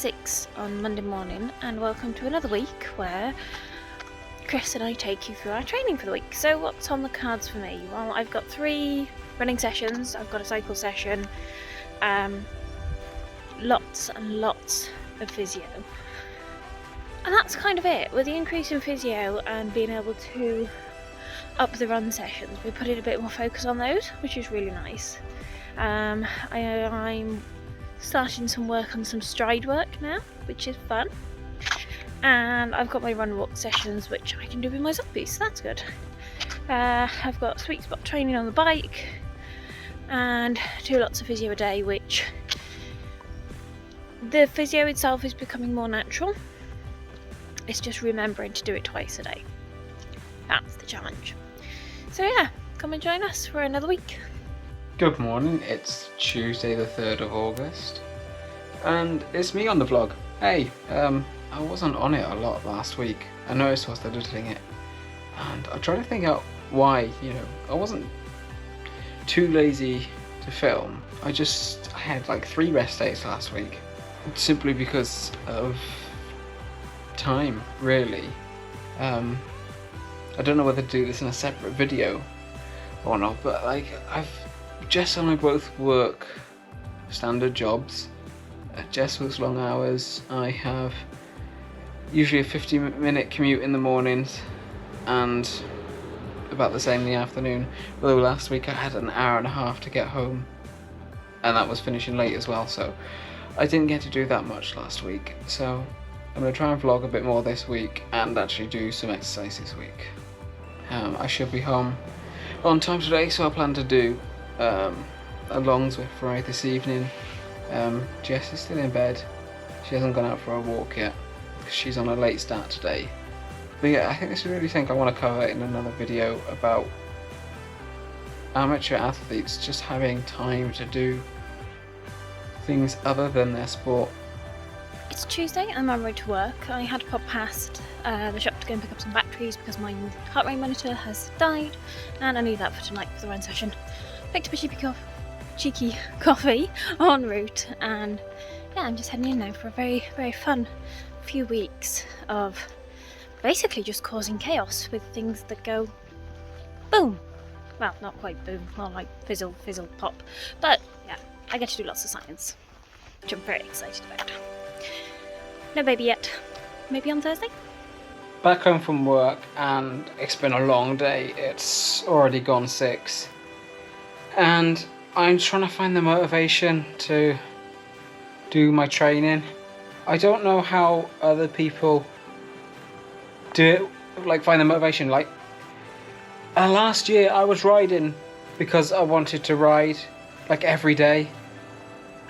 6 on Monday morning, and welcome to another week where Chris and I take you through our training for the week. So what's on the cards for me? Well, I've got 3 running sessions, I've got a cycle session, lots and lots of physio. And that's kind of it. With the increase in physio and being able to up the run sessions, we put in a bit more focus on those, which is really nice. I'm starting some work on some stride work now, which is fun. And I've got my run walk sessions, which I can do with my zombies, so that's good. I've got sweet spot training on the bike and do lots of physio a day, which the physio itself is becoming more natural. It's just remembering to do it twice a day. That's the challenge. So yeah, come and join us for another week. Good morning, it's Tuesday the 3rd of August and it's me on the vlog. Hey, I wasn't on it a lot last week. I noticed whilst editing it and I tried to think out why, I wasn't too lazy to film. I had like 3 rest days last week simply because of time, really. I don't know whether to do this in a separate video or not, but like Jess and I both work standard jobs. Jess works long hours. I have usually a 50-minute commute in the mornings and about the same in the afternoon. Although last week I had an hour and a half to get home and that was finishing late as well, so I didn't get to do that much last week. So I'm going to try and vlog a bit more this week and actually do some exercise this week. I should be home on time today, so I plan to do a longs with Fry this evening. Jess is still in bed. She hasn't gone out for a walk yet because she's on a late start today. But yeah, I think this is really something I want to cover in another video about amateur athletes just having time to do things other than their sport. It's Tuesday, I'm on road to work. I had to pop past the shop to go and pick up some batteries because my heart rate monitor has died and I need that for tonight for the run session. Picked up a cheeky coffee en route, and yeah, I'm just heading in now for a very, very fun few weeks of basically just causing chaos with things that go boom. Well, not quite boom, more like fizzle, fizzle, pop. But yeah, I get to do lots of science, which I'm very excited about. No baby yet. Maybe on Thursday? Back home from work and it's been a long day. It's already gone 6. And I'm trying to find the motivation to do my training. I don't know how other people do it, like find the motivation. Like last year I was riding because I wanted to ride like every day.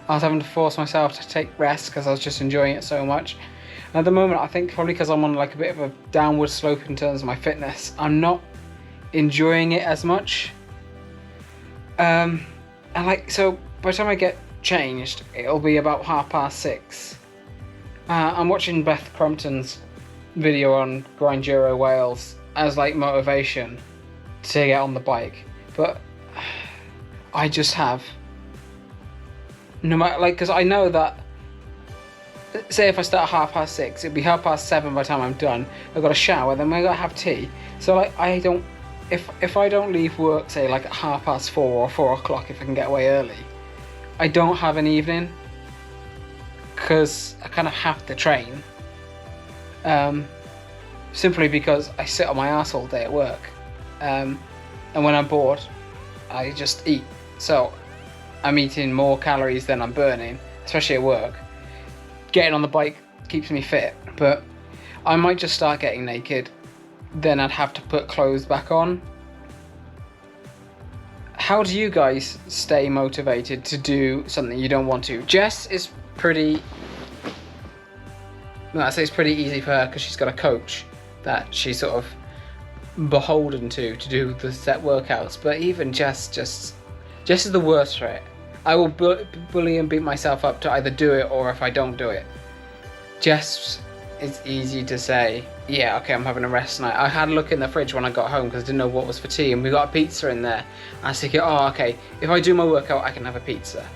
I was having to force myself to take rest because I was just enjoying it so much. And at the moment, I think probably because I'm on like a bit of a downward slope in terms of my fitness, I'm not enjoying it as much. And so by the time I get changed, it'll be about 6:30. I'm watching Beth Crumpton's video on Grinduro Wales as like motivation to get on the bike, but I just have no matter, like, because I know that, say if I start at 6:30, it'll be 7:30 by the time I'm done. I've got a shower, then I gotta have tea. So like, I don't, if I don't leave work, say like at 4:30 or 4 o'clock, if I can get away early, I don't have an evening because I kind of have to train. Simply because I sit on my ass all day at work, and when I'm bored, I just eat. So I'm eating more calories than I'm burning, especially at work. Getting on the bike keeps me fit, but I might just start getting naked, then I'd have to put clothes back on. How do you guys stay motivated to do something you don't want to? Jess is pretty, well, I say it's pretty easy for her because she's got a coach that she's sort of beholden to do the set workouts, but even Jess is the worst for it. I will bully and beat myself up to either do it or if I don't do it. Jess, it's easy to say, yeah, okay, I'm having a rest tonight. I had a look in the fridge when I got home because I didn't know what was for tea, and we got a pizza in there. I was thinking, oh, okay, if I do my workout, I can have a pizza.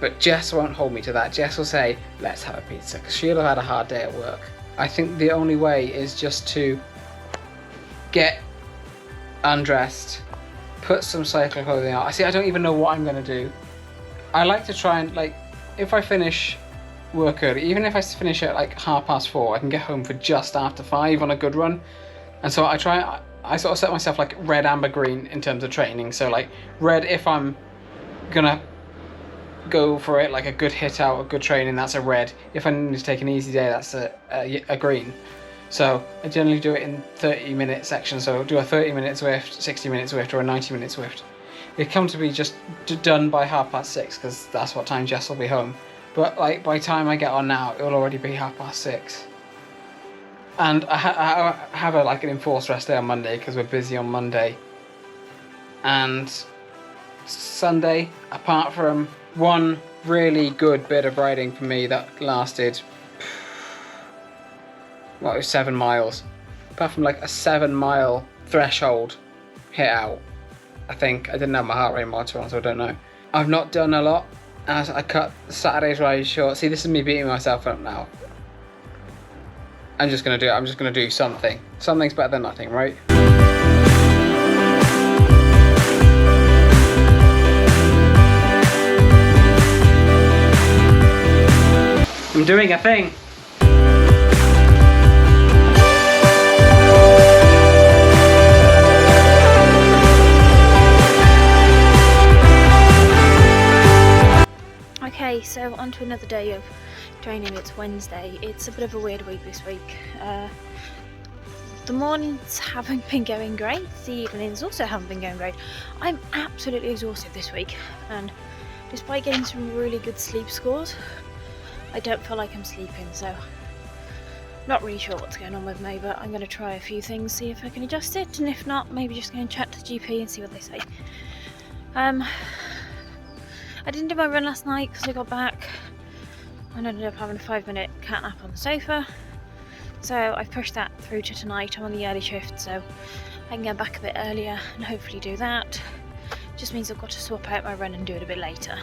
But Jess won't hold me to that. Jess will say, let's have a pizza, because she'll have had a hard day at work. I think the only way is just to get undressed, put some cycle clothing on. I don't even know what I'm going to do. I like to try and, like, if I finish work early, even if I finish at like 4:30, I can get home for just after 5 on a good run. And so I sort of set myself like red, amber, green in terms of training. So like red if I'm gonna go for it, like a good hit out, a good training, that's a red. If I need to take an easy day, that's a green. So I generally do it in 30-minute sections. So do a 30-minute Zwift, 60-minute Zwift, or a 90-minute Zwift. It comes to be just done by 6:30, because that's what time Jess will be home. But like by the time I get on now, it will already be 6:30. And I have like an enforced rest day on Monday because we're busy on Monday. And Sunday, apart from one really good bit of riding for me that lasted, well, it was 7 miles. Apart from like a 7-mile threshold hit out, I think. I didn't have my heart rate monitor on, so I don't know. I've not done a lot. As I cut Saturday's ride short. See, this is me beating myself up now. I'm just gonna do it. I'm just gonna do something. Something's better than nothing, right? I'm doing a thing. Okay, so on to another day of training. It's Wednesday. It's a bit of a weird week this week. The mornings haven't been going great, the evenings also haven't been going great. I'm absolutely exhausted this week, and despite getting some really good sleep scores, I don't feel like I'm sleeping, so not really sure what's going on with me, but I'm going to try a few things, see if I can adjust it, and if not, maybe just go and chat to the GP and see what they say. I didn't do my run last night because I got back and ended up having a 5-minute cat nap on the sofa. So I've pushed that through to tonight. I'm on the early shift, so I can get back a bit earlier and hopefully do that. Just means I've got to swap out my run and do it a bit later.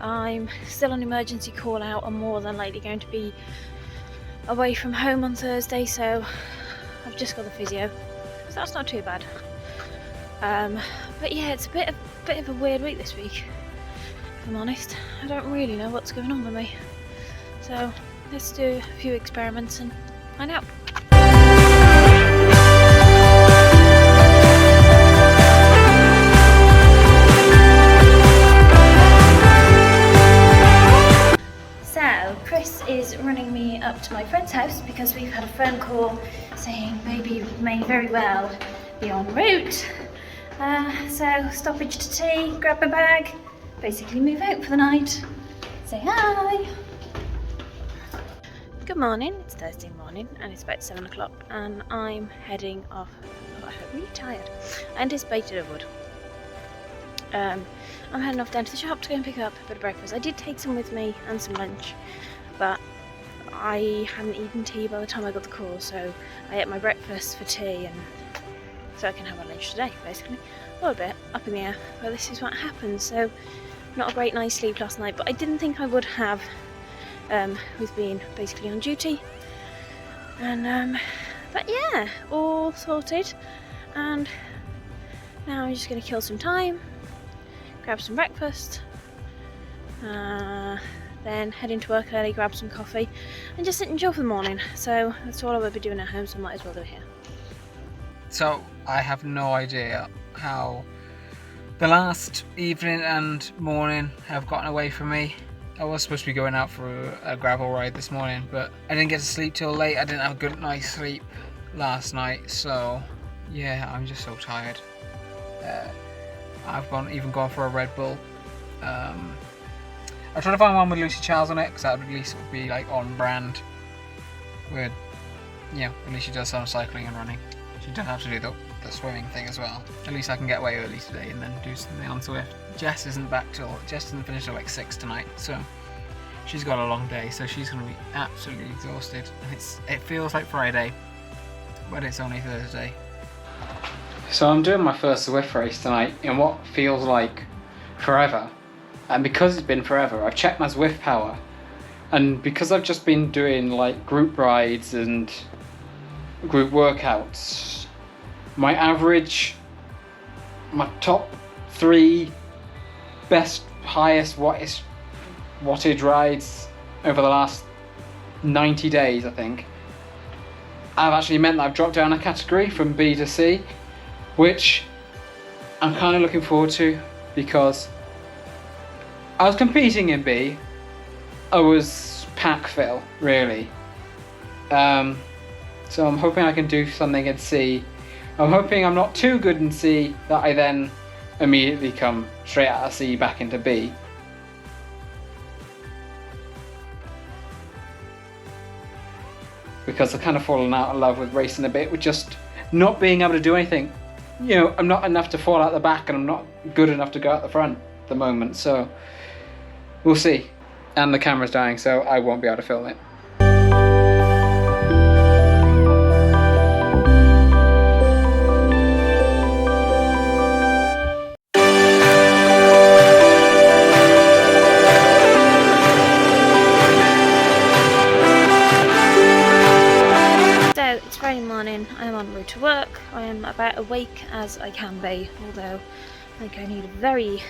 I'm still on emergency call out. I'm more than likely going to be away from home on Thursday, so I've just got the physio, so that's not too bad. But yeah, it's a bit of a weird week this week, if I'm honest. I don't really know what's going on with me. So let's do a few experiments and find out. So Chris is running me up to my friend's house because we've had a phone call saying baby may very well be en route. So stoppage to tea, grab my bag, basically move out for the night, say hi. Good morning, it's Thursday morning and it's about 7 o'clock and I'm heading off. Oh, I'm really tired. I anticipated I would. I'm heading off down to the shop to go and pick up a bit of breakfast. I did take some with me and some lunch, but I hadn't eaten tea by the time I got the call, so I ate my breakfast for tea and so I can have my lunch today, basically. A little bit up in the air, but this is what happens. So not a great night's sleep last night, but I didn't think I would have with being basically on duty. And but yeah, all sorted, and now I'm just going to kill some time, grab some breakfast, then head into work early, grab some coffee, and just sit and chill for the morning. So that's all I will be doing at home, so I might as well do it here. So I have no idea how the last evening and morning have gotten away from me. I was supposed to be going out for a gravel ride this morning, but I didn't get to sleep till late. I didn't have a good night's sleep last night, so yeah, I'm just so tired. I've even gone for a Red Bull. I'm trying to find one with Lucy Charles on it, because that would at least be like on brand with, yeah, at least she does some cycling and running. She doesn't have to do the swimming thing as well. At least I can get away early today and then do something on Zwift. Jess isn't finished till like 6 tonight, so she's got a long day, so she's going to be absolutely exhausted. And it feels like Friday, but it's only Thursday. So I'm doing my first Zwift race tonight in what feels like forever. and because it's been forever, I've checked my Zwift power, and because I've just been doing like group rides and group workouts, my top 3 best highest wattage rides over the last 90 days, I think, have actually meant that I've dropped down a category from B to C, which I'm kind of looking forward to, because I was competing in B. I was pack fill, really. So I'm hoping I can do something in C. I'm hoping I'm not too good in C that I then immediately come straight out of C back into B. Because I've kind of fallen out of love with racing a bit, with just not being able to do anything. You know, I'm not enough to fall out the back, and I'm not good enough to go out the front at the moment, so we'll see. And the camera's dying, so I won't be able to film it. It's Friday morning, I am en route to work. I am about awake as I can be, although I think I need very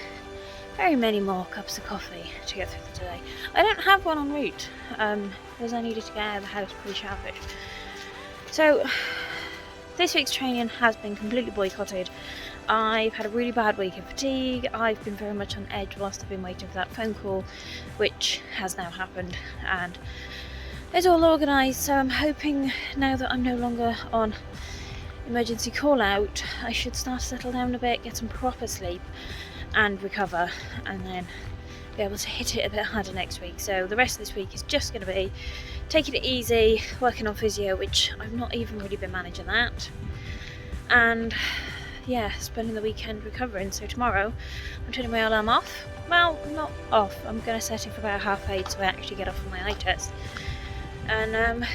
many more cups of coffee to get through the day. I don't have one en route, because I needed to get out of the house pretty sharpish. So, this week's training has been completely boycotted. I've had a really bad week of fatigue. I've been very much on edge whilst I've been waiting for that phone call, which has now happened, and it's all organised, so I'm hoping now that I'm no longer on emergency call out, I should start to settle down a bit, get some proper sleep and recover, and then be able to hit it a bit harder next week. So the rest of this week is just going to be taking it easy, working on physio, which I've not even really been managing that, and yeah, spending the weekend recovering. So tomorrow I'm turning my alarm off. Well, not off, I'm going to set it for about 8:30 so I actually get off on my eye test. And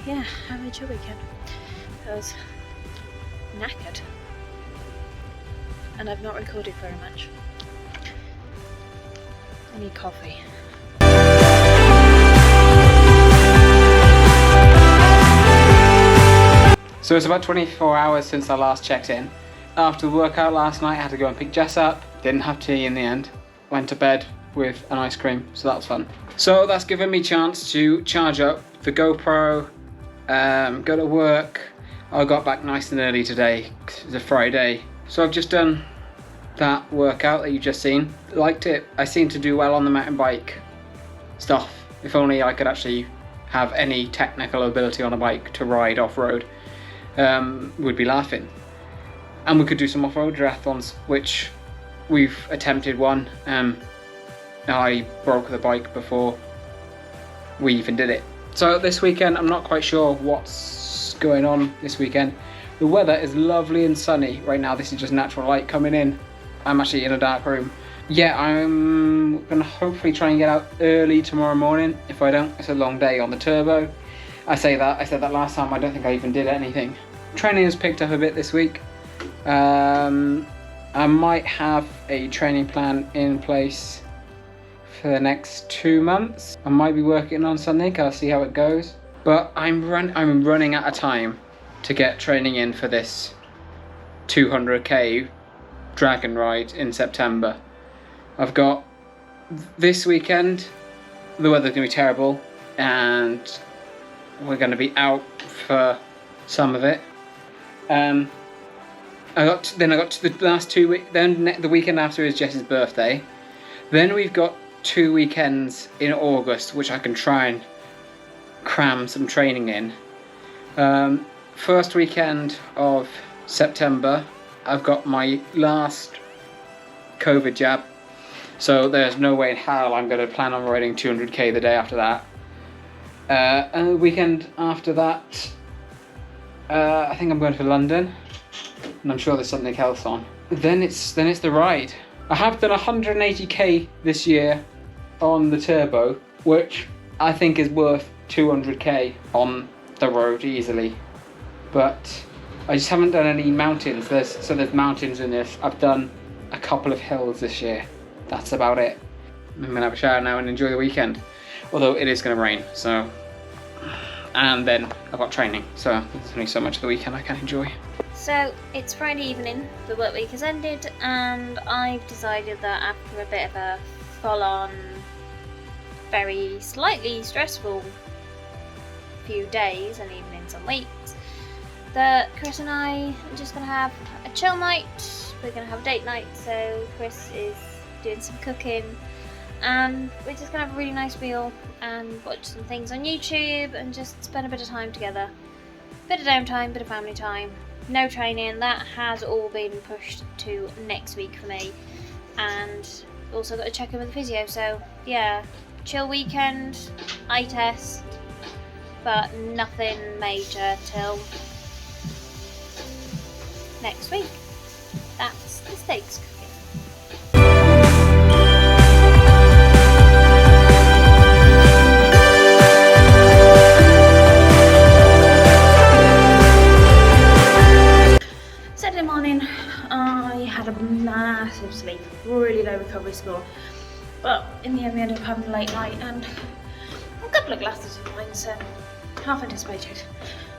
yeah, having a chill weekend, because I'm knackered and I've not recorded very much. I need coffee. So it's about 24 hours since I last checked in. After the workout last night, I had to go and pick Jess up. Didn't have tea in the end. Went to bed with an ice cream, so that was fun. So that's given me a chance to charge up the GoPro, go to work. I got back nice and early today, 'cause it's a Friday. So I've just done that workout that you've just seen. Liked it. I seem to do well on the mountain bike stuff. If only I could actually have any technical ability on a bike to ride off-road, we'd be laughing. And we could do some off-road duathlons, which we've attempted one. I broke the bike before we even did it. So this weekend, I'm not quite sure what's going on this weekend. The weather is lovely and sunny right now. This is just natural light coming in. I'm actually in a dark room. Yeah, I'm gonna hopefully try and get out early tomorrow morning. If I don't, it's a long day on the turbo. I said that last time. I don't think I even did anything. Training has picked up a bit this week. I might have a training plan in place for the next 2 months. I might be working on something. I'll see how it goes. But I'm running out of time to get training in for this 200k dragon ride in September. I've got this weekend. The weather's gonna be terrible, and we're gonna be out for some of it. I got to the last 2 weeks. Then the weekend after is Jess's birthday. Then we've got 2 weekends in August, which I can try and cram some training in. First weekend of September, I've got my last COVID jab, so there's no way in hell I'm going to plan on riding 200k the day after that. And the weekend after that, I think I'm going to London, and I'm sure there's something else on. Then it's the ride. I have done 180k this year on the turbo, which I think is worth 200k on the road easily. But I just haven't done any mountains. There's mountains in this. I've done a couple of hills this year. That's about it. I'm gonna have a shower now and enjoy the weekend. Although it is gonna rain, so. And then I've got training, so there's only so much of the weekend I can enjoy. So it's Friday evening, the work week has ended, and I've decided that after a bit of a full-on, very slightly stressful few days and evenings and weeks, that Chris and I are just going to have a chill night. We're going to have a date night, so Chris is doing some cooking, and we're just going to have a really nice meal and watch some things on YouTube and just spend a bit of time together. Bit of downtime, bit of family time. No training, that has all been pushed to next week for me, and also got to check in with the physio, so yeah, chill weekend, eye test, but nothing major till next week. That's the steaks cooking. Saturday morning, I had a massive sleep, really low recovery score, but in the end we ended up having a late night and a couple of glasses of wine, so half anticipated.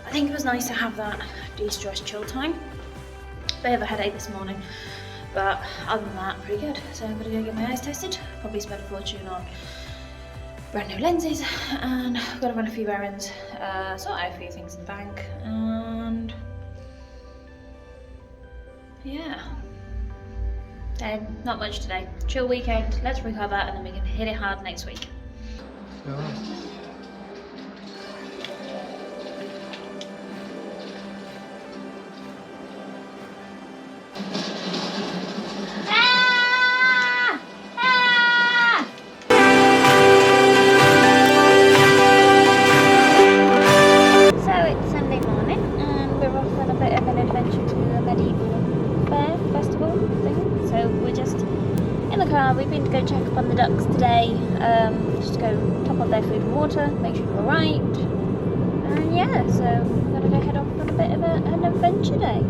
I think it was nice to have that de-stress chill time. Bit of a headache this morning, but other than that, pretty good. So I'm gonna go get my eyes tested, probably spend a fortune on brand new lenses, and I've got to run a few errands, sort out a few things in the bank, and yeah. Then not much today. Chill weekend, let's recover, and then we can hit it hard next week. We've been to go check up on the ducks today, just go top up their food and water, make sure they're alright, and yeah, so I'm going to go head off on a bit of an adventure day.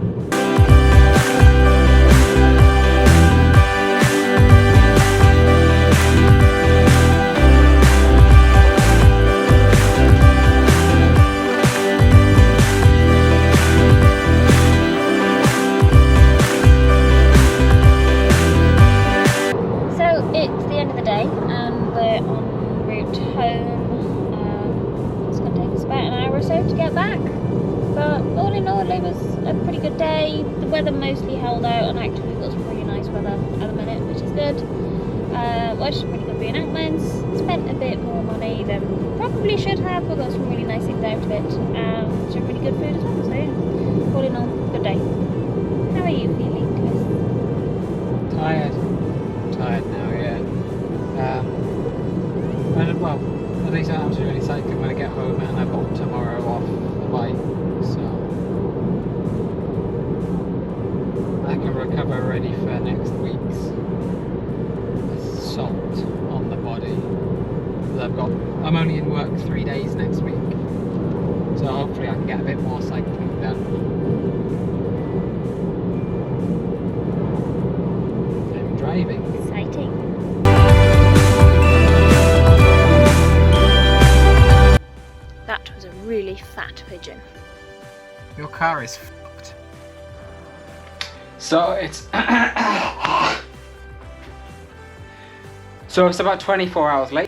The weather mostly held out, and actually we've got some really nice weather at the minute, which is good. Watched some really good reenactments, spent a bit more money than probably should have, but got some really nice things out of it, and some really good food as well, so yeah, all in all, good day. How are you feeling, Chris? Tired now, yeah. Well, at least I'm really excited when I get home, and I've got tomorrow off the bike, so I can recover ready for next week's assault on the body. I'm only in work 3 days next week, so hopefully I can get a bit more cycling done. I'm driving. Exciting. That was a really fat pigeon. Your car is fucked. So it's so it's about 24 hours late.